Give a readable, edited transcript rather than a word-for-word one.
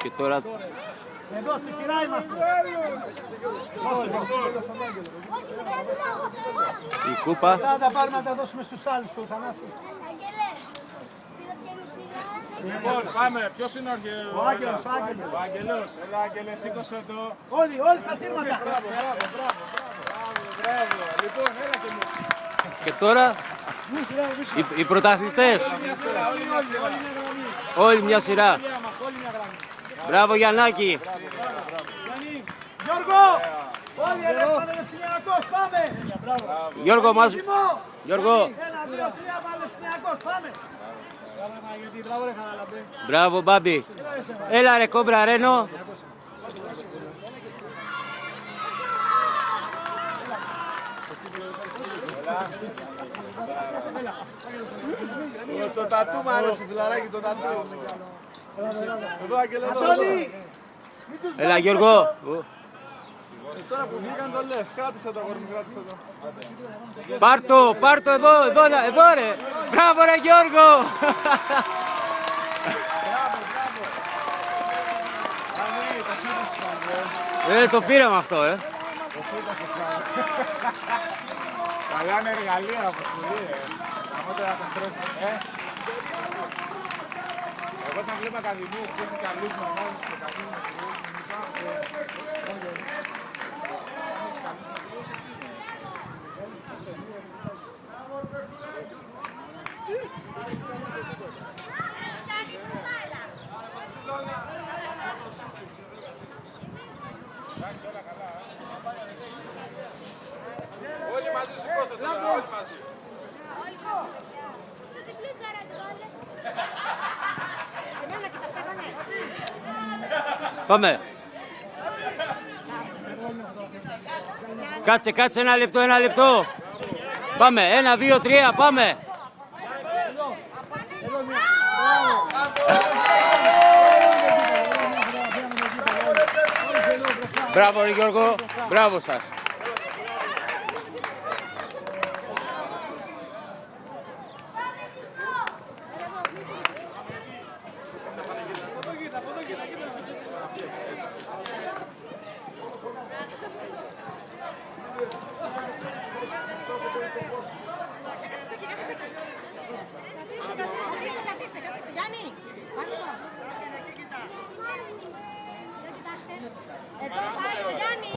Και τώρα Εδώ στη σειρά είμαστε. η κούπα. Θα τα πάρουμε να τα δώσουμε στους άλλους, του Θανάση. Λοιπόν, πάμε. Ποιος είναι Ο Άγγελος, ο Άγγελος. ο Άγγελος? Έλα, Άγγελε, σήκωσε το. Όλοι στα σύρματα. Μπράβο. Λοιπόν, έλα και μου. Και τώρα οι πρωταθλητές. Μια σειρά, όλοι μια σειρά. Όλη μια σειρά. Όλοι μια γραμμή. Μπράβο Γιαννάκη. Γιώργο! Όλοι εδώ Πανεπιστημιακός, πάμε! Γιώργο μας. Γιώργο. 1, 2, 3, Πανεπιστημιακός, πάμε! Μπράβο Μπάμπη. Έλα ρε κόμπρα Ρένο. Το τατού μ' αρέσει, φιλαράκι, το τατού. Εδώ, Άγγελε, εδώ. Έλα Γιώργο. Τώρα που βγήκαν το λες, κράτησε το κορμί, κράτησε το. Πάρ' το εδώ ρε. Μπράβο ρε Γιώργο. Το πήραμε αυτό, Καλά είναι εργαλεία από σπουδή, Αμότερα τον τρέχει, Εγώ όταν βλέπω ακαδημίες και έχουν καλούς μαγάδες και καλούς μαγάδες, Όλοι μαζί σηκώσατε, όλοι μαζί. Πάμε. Κάτσε ένα λεπτό. Πάμε, 1, 2, 3, πάμε. Μπράβο ρε Γιώργο, μπράβο σας.